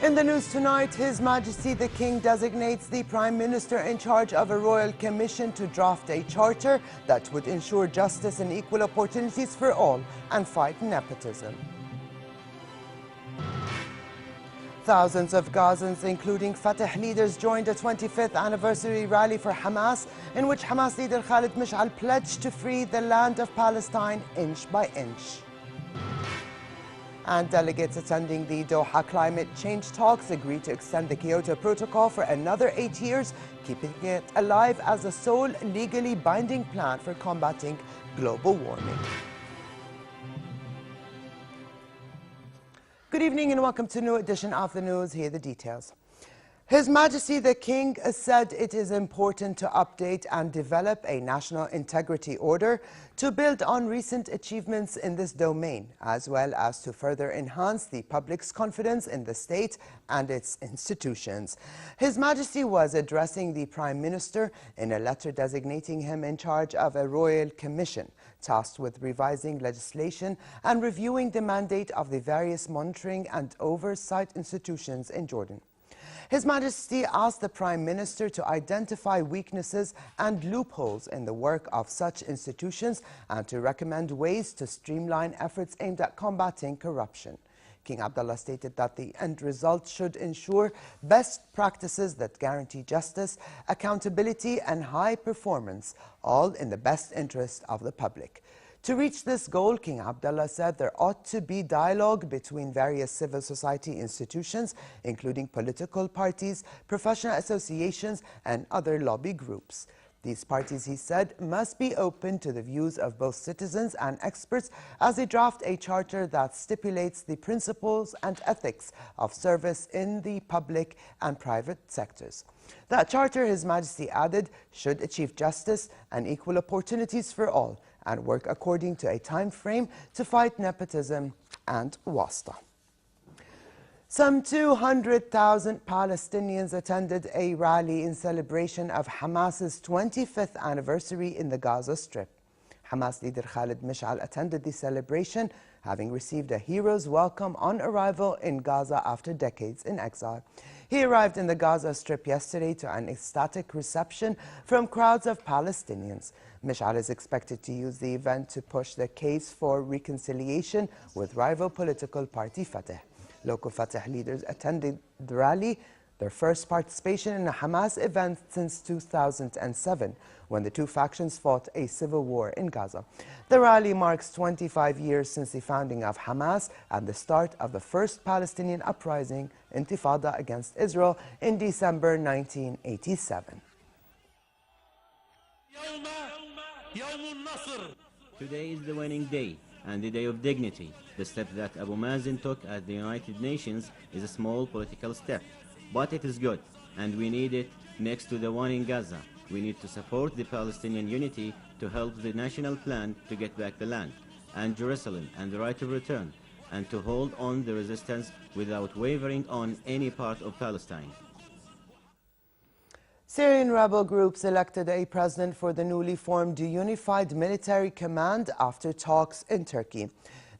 In the news tonight, His Majesty the King designates the Prime Minister in charge of a royal commission to draft a charter that would ensure justice and equal opportunities for all and fight nepotism. Thousands of Gazans, including Fatah leaders, joined a 25th anniversary rally for Hamas, in which Hamas leader Khalid pledged to free the land of Palestine inch by inch. And delegates attending the Doha climate change talks agreed to extend the Kyoto Protocol for another 8 years, keeping it alive as a sole legally binding plan for combating global warming. Good evening and welcome to a new edition of the news. Here are the details. His Majesty the King said it is important to update and develop a national integrity order to build on recent achievements in this domain, as well as to further enhance the public's confidence in the state and its institutions. His Majesty was addressing the Prime Minister in a letter designating him in charge of a royal commission tasked with revising legislation and reviewing the mandate of the various monitoring and oversight institutions in Jordan. His Majesty asked the Prime Minister to identify weaknesses and loopholes in the work of such institutions and to recommend ways to streamline efforts aimed at combating corruption. King Abdullah stated that the end result should ensure best practices that guarantee justice, accountability and high performance, all in the best interest of the public. To reach this goal, King Abdullah said there ought to be dialogue between various civil society institutions, including political parties, professional associations, and other lobby groups. These parties, he said, must be open to the views of both citizens and experts as they draft a charter that stipulates the principles and ethics of service in the public and private sectors. That charter, His Majesty added, should achieve justice and equal opportunities for all, and work according to a time frame to fight nepotism and wasta. Some 200,000 Palestinians attended a rally in celebration of Hamas's 25th anniversary in the Gaza Strip. Hamas leader Khalid attended the celebration, having received a hero's welcome on arrival in Gaza after decades in exile. He arrived in the Gaza Strip yesterday to an ecstatic reception from crowds of Palestinians. Mish'al is expected to use the event to push the case for reconciliation with rival political party Fatah. Local Fatah leaders attended the rally, their first participation in a Hamas event since 2007, when the two factions fought a civil war in Gaza. The rally marks 25 years since the founding of Hamas and the start of the first Palestinian uprising, Intifada, against Israel in December 1987. Today is the winning day and the day of dignity. The step that Abu Mazen took at the United Nations is a small political step, but it is good, and we need it next to the one in Gaza. We need to support the Palestinian unity to help the national plan to get back the land and Jerusalem and the right of return, and to hold on the resistance without wavering on any part of Palestine. Syrian rebel groups elected a president for the newly formed Unified Military Command after talks in Turkey.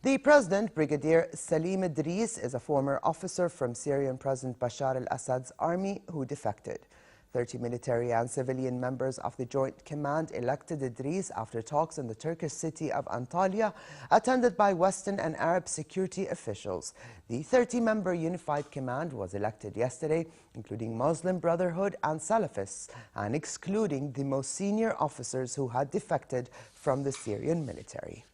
The president, Brigadier Salim Idris, is a former officer from Syrian President Bashar al-Assad's army who defected. 30 military and civilian members of the Joint Command elected Idris after talks in the Turkish city of Antalya, attended by Western and Arab security officials. The 30-member Unified Command was elected yesterday, including Muslim Brotherhood and Salafists, and excluding the most senior officers who had defected from the Syrian military.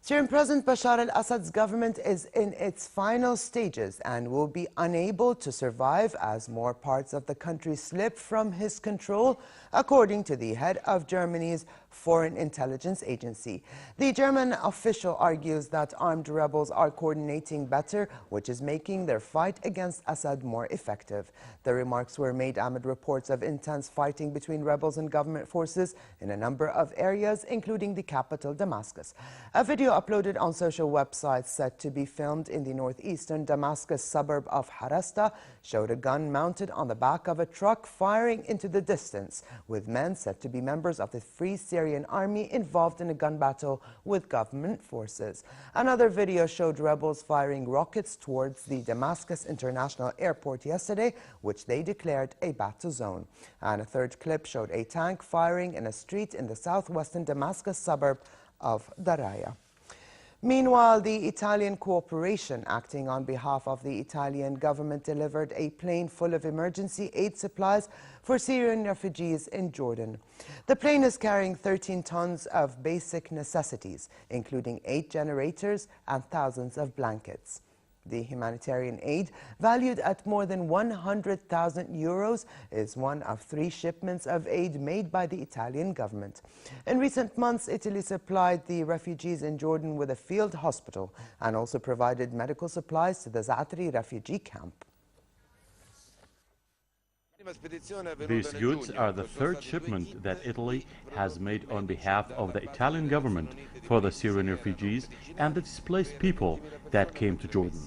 Syrian President Bashar al-Assad's government is in its final stages and will be unable to survive as more parts of the country slip from his control, according to the head of Germany's Foreign Intelligence Agency. The German official argues that armed rebels are coordinating better, which is making their fight against Assad more effective. The remarks were made amid reports of intense fighting between rebels and government forces in a number of areas, including the capital, Damascus. A video uploaded on social websites said to be filmed in the northeastern Damascus suburb of Harasta showed a gun mounted on the back of a truck firing into the distance, with men said to be members of the Free Syrian Army involved in a gun battle with government forces. Another video showed rebels firing rockets towards the Damascus International Airport yesterday, which they declared a battle zone. And a third clip showed a tank firing in a street in the southwestern Damascus suburb of Daraya. Meanwhile, the Italian Cooperation, acting on behalf of the Italian government, delivered a plane full of emergency aid supplies for Syrian refugees in Jordan. The plane is carrying 13 tons of basic necessities, including 8 generators and thousands of blankets. The humanitarian aid, valued at more than 100,000 euros, is one of 3 shipments of aid made by the Italian government. In recent months, Italy supplied the refugees in Jordan with a field hospital and also provided medical supplies to the Zaatari refugee camp. These goods are the 3rd shipment that Italy has made on behalf of the Italian government for the Syrian refugees and the displaced people that came to Jordan.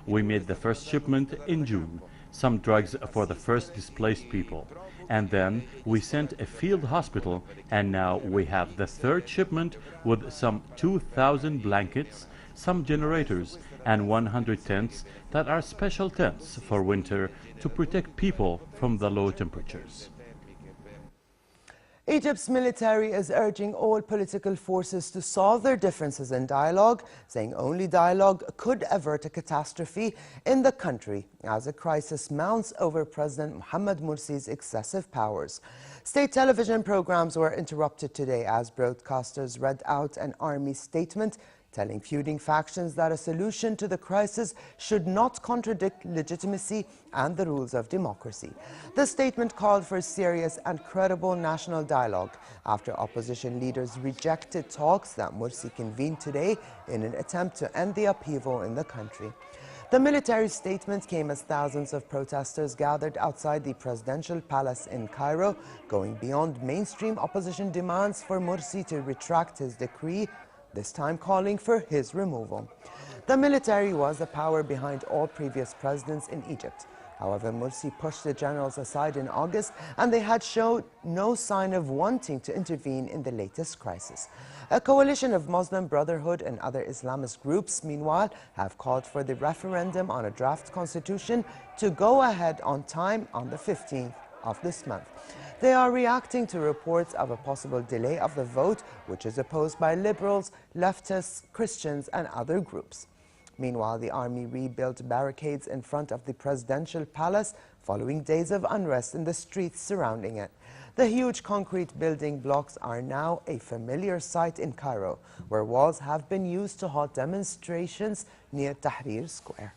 We made the 1st shipment in June, some drugs for the first displaced people, and then we sent a field hospital, and now we have the 3rd shipment with some 2,000 blankets, some generators, and 100 tents that are special tents for winter to protect people from the low temperatures. Egypt's military is urging all political forces to solve their differences in dialogue, saying only dialogue could avert a catastrophe in the country as a crisis mounts over President Mohamed Morsi's excessive powers. State television programs were interrupted today as broadcasters read out an army statement telling feuding factions that a solution to the crisis should not contradict legitimacy and the rules of democracy. The statement called for serious and credible national dialogue after opposition leaders rejected talks that Morsi convened today in an attempt to end the upheaval in the country. The military statement came as thousands of protesters gathered outside the presidential palace in Cairo, going beyond mainstream opposition demands for Morsi to retract his decree, this time calling for his removal. The military was the power behind all previous presidents in Egypt. However, Morsi pushed the generals aside in August, and they had shown no sign of wanting to intervene in the latest crisis. A coalition of Muslim Brotherhood and other Islamist groups, meanwhile, have called for the referendum on a draft constitution to go ahead on time on the 15th of this month. They are reacting to reports of a possible delay of the vote, which is opposed by liberals, leftists, Christians, and other groups. Meanwhile, the army rebuilt barricades in front of the presidential palace following days of unrest in the streets surrounding it. The huge concrete building blocks are now a familiar sight in Cairo, where walls have been used to halt demonstrations near Tahrir Square.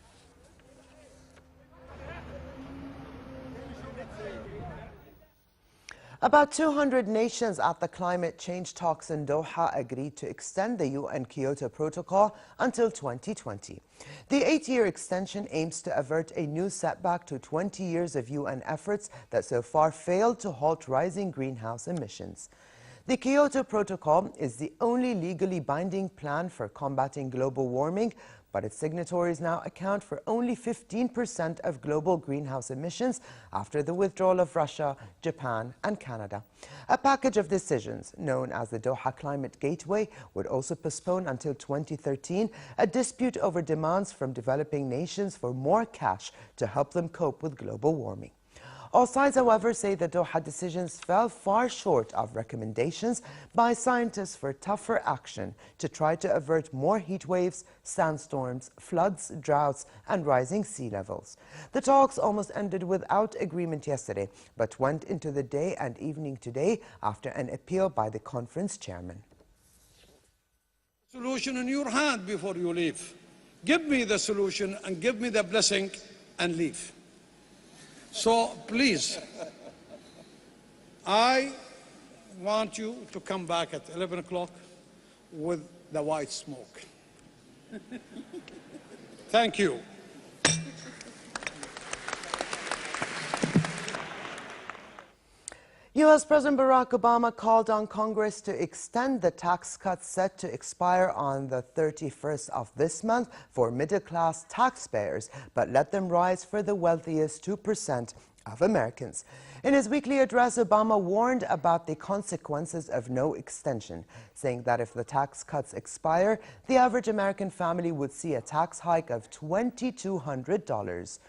About 200 nations at the climate change talks in Doha agreed to extend the UN Kyoto Protocol until 2020. The 8-year extension aims to avert a new setback to 20 years of UN efforts that so far failed to halt rising greenhouse emissions. The Kyoto Protocol is the only legally binding plan for combating global warming, but its signatories now account for only 15% of global greenhouse emissions after the withdrawal of Russia, Japan, and Canada. A package of decisions, known as the Doha Climate Gateway, would also postpone until 2013 a dispute over demands from developing nations for more cash to help them cope with global warming. All sides, however, say the Doha decisions fell far short of recommendations by scientists for tougher action to try to avert more heat waves, sandstorms, floods, droughts, and rising sea levels. The talks almost ended without agreement yesterday, but went into the day and evening today after an appeal by the conference chairman. Solution in your hand before you leave. Give me the solution and give me the blessing and leave. So please, I want you to come back at 11 o'clock with the white smoke. Thank you. U.S. President Barack Obama called on Congress to extend the tax cuts set to expire on the 31st of this month for middle-class taxpayers, but let them rise for the wealthiest 2% of Americans. In his weekly address, Obama warned about the consequences of no extension, saying that if the tax cuts expire, the average American family would see a tax hike of $2,200.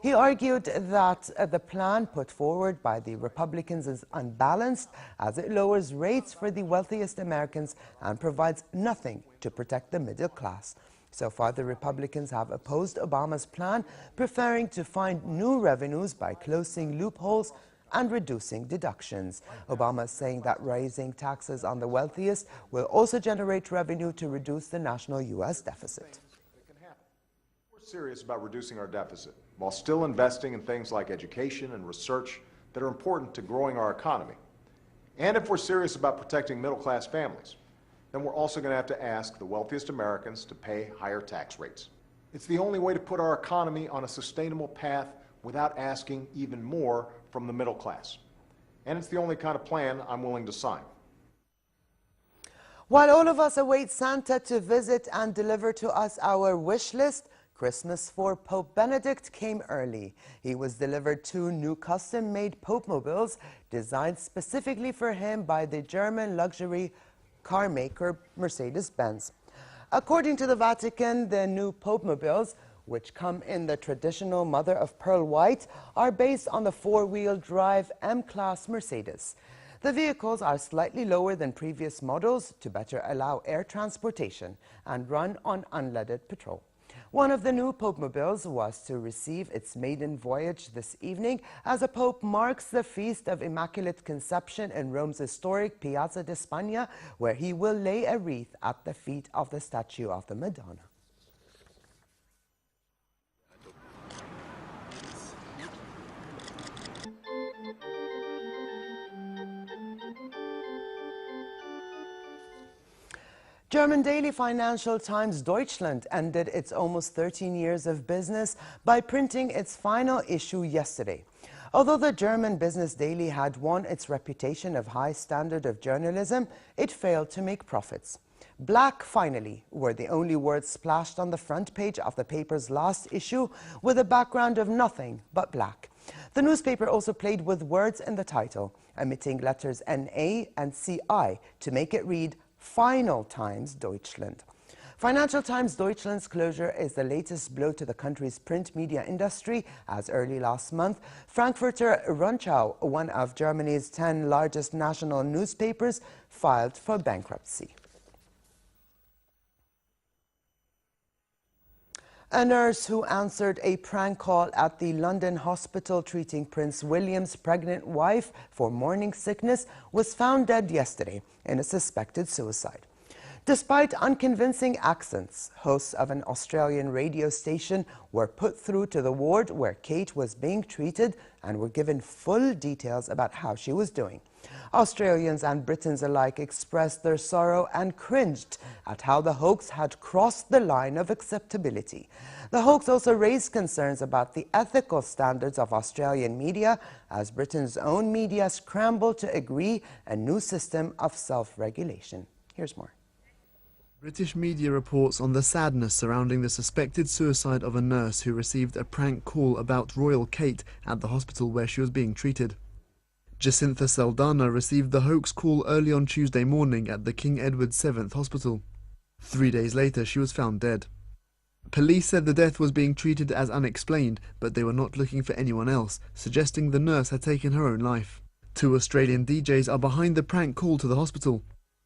He argued that the plan put forward by the Republicans is unbalanced as it lowers rates for the wealthiest Americans and provides nothing to protect the middle class. So far, the Republicans have opposed Obama's plan, preferring to find new revenues by closing loopholes and reducing deductions. Obama is saying that raising taxes on the wealthiest will also generate revenue to reduce the national U.S. deficit. We're serious about reducing our deficit while still investing in things like education and research that are important to growing our economy. And if we're serious about protecting middle-class families, then we're also going to have to ask the wealthiest Americans to pay higher tax rates. It's the only way to put our economy on a sustainable path without asking even more from the middle class. And it's the only kind of plan I'm willing to sign. While all of us await Santa to visit and deliver to us our wish list, Christmas for Pope Benedict came early. He was delivered 2 new custom-made Popemobiles designed specifically for him by the German luxury car maker Mercedes-Benz. According to the Vatican, the new Popemobiles, which come in the traditional mother-of-pearl white, are based on the 4-wheel drive M-Class Mercedes. The vehicles are slightly lower than previous models to better allow air transportation and run on unleaded petrol. One of the new Popemobiles was to receive its maiden voyage this evening as the Pope marks the Feast of Immaculate Conception in Rome's historic Piazza di Spagna, where he will lay a wreath at the feet of the statue of the Madonna. German daily Financial Times Deutschland ended its almost 13 years of business by printing its final issue yesterday. Although the German business daily had won its reputation of high standard of journalism, it failed to make profits. Black, finally, were the only words splashed on the front page of the paper's last issue, with a background of nothing but black. The newspaper also played with words in the title, omitting letters NA and CI to make it read Final Times Deutschland. Financial Times Deutschland's closure is the latest blow to the country's print media industry, as early last month, Frankfurter Rundschau, one of Germany's 10 largest national newspapers, filed for bankruptcy. A nurse who answered a prank call at the London hospital treating Prince William's pregnant wife for morning sickness was found dead yesterday in a suspected suicide. Despite unconvincing accents, hosts of an Australian radio station were put through to the ward where Kate was being treated and were given full details about how she was doing. Australians and Britons alike expressed their sorrow and cringed at how the hoax had crossed the line of acceptability. The hoax also raised concerns about the ethical standards of Australian media, as Britain's own media scrambled to agree a new system of self-regulation. Here's more. British media reports on the sadness surrounding the suspected suicide of a nurse who received a prank call about Royal Kate at the hospital where she was being treated. Jacintha Saldana received the hoax call early on Tuesday morning at the King Edward VII Hospital. 3 days later, she was found dead. Police said the death was being treated as unexplained, but they were not looking for anyone else, suggesting the nurse had taken her own life. 2 Australian DJs are behind the prank call to the hospital.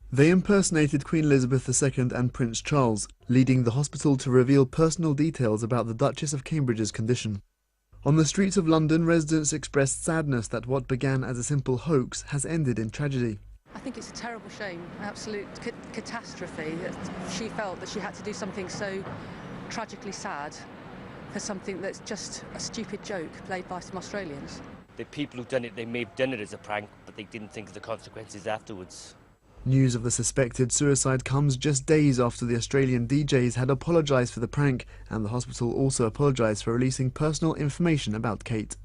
They impersonated Queen Elizabeth II and Prince Charles, leading the hospital to reveal personal details about the Duchess of Cambridge's condition. On the streets of London, residents expressed sadness that what began as a simple hoax has ended in tragedy. I think it's a terrible shame, an absolute catastrophe. She felt that she had to do something so tragically sad for something that's just a stupid joke played by some Australians. The people who've done it, they may have done it as a prank, but they didn't think of the consequences afterwards. News of the suspected suicide comes just days after the Australian DJs had apologised for the prank, and the hospital also apologised for releasing personal information about Kate.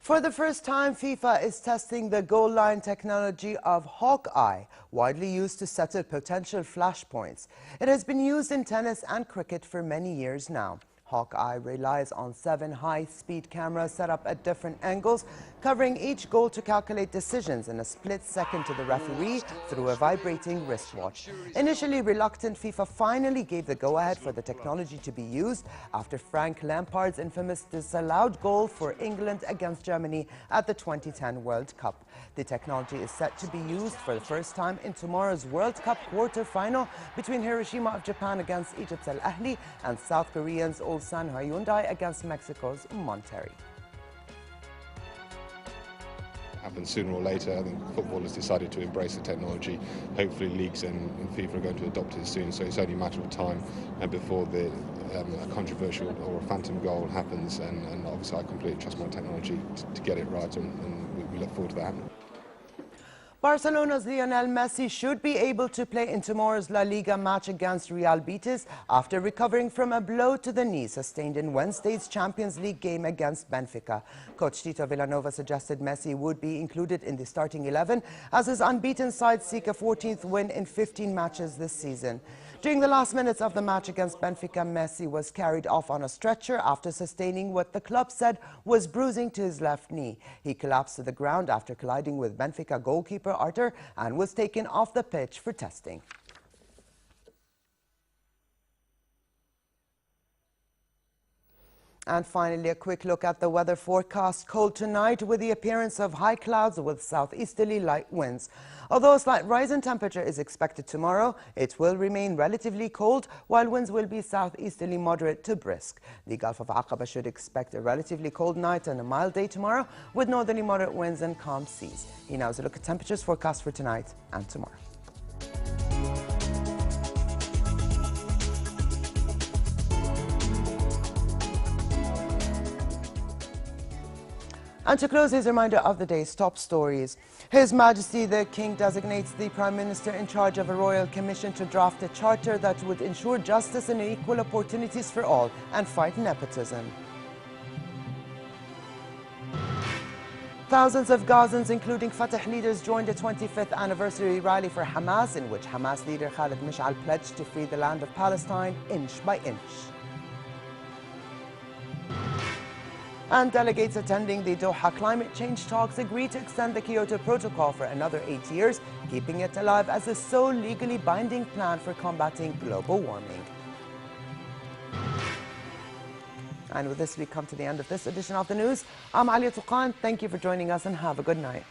For the first time, FIFA is testing the goal line technology of Hawkeye, widely used to settle potential flashpoints. It has been used in tennis and cricket for many years now. Hawkeye relies on 7 high-speed cameras set up at different angles, covering each goal to calculate decisions in a split second to the referee through a vibrating wristwatch. Initially reluctant, FIFA finally gave the go-ahead for the technology to be used after Frank Lampard's infamous disallowed goal for England against Germany at the 2010 World Cup. The technology is set to be used for the first time in tomorrow's World Cup quarter-final between Hiroshima of Japan against Egypt's Al-Ahli and South Koreans Ulsan Hyundai against Mexico's Monterrey. Happen sooner or later. I think football has decided to embrace the technology. Hopefully leagues and FIFA are going to adopt it soon, so it's only a matter of time before a controversial or a phantom goal happens, and obviously I completely trust my technology to get it right, and we look forward to that happening. Barcelona's Lionel Messi should be able to play in tomorrow's La Liga match against Real Betis after recovering from a blow to the knee sustained in Wednesday's Champions League game against Benfica. Coach Tito Villanova suggested Messi would be included in the starting 11 as his unbeaten side seek a 14th win in 15 matches this season. During the last minutes of the match against Benfica, Messi was carried off on a stretcher after sustaining what the club said was bruising to his left knee. He collapsed to the ground after colliding with Benfica goalkeeper Arthur and was taken off the pitch for testing. And finally, a quick look at the weather forecast. Cold tonight with the appearance of high clouds with southeasterly light winds. Although a slight rise in temperature is expected tomorrow, it will remain relatively cold, while winds will be southeasterly moderate to brisk. The Gulf of Aqaba should expect a relatively cold night and a mild day tomorrow, with northerly moderate winds and calm seas. Here now is a look at temperatures forecast for tonight and tomorrow. And to close, here's a reminder of the day's top stories. His Majesty the King designates the Prime Minister in charge of a royal commission to draft a charter that would ensure justice and equal opportunities for all and fight nepotism. Thousands of Gazans, including Fatah leaders, joined the 25th anniversary rally for Hamas, in which Hamas leader Khalid Mish'al pledged to free the land of Palestine inch by inch. And delegates attending the Doha climate change talks agreed to extend the Kyoto Protocol for another 8 years, keeping it alive as the sole legally binding plan for combating global warming. And with this, we come to the end of this edition of the news. I'm Alia Tuqan. Thank you for joining us and have a good night.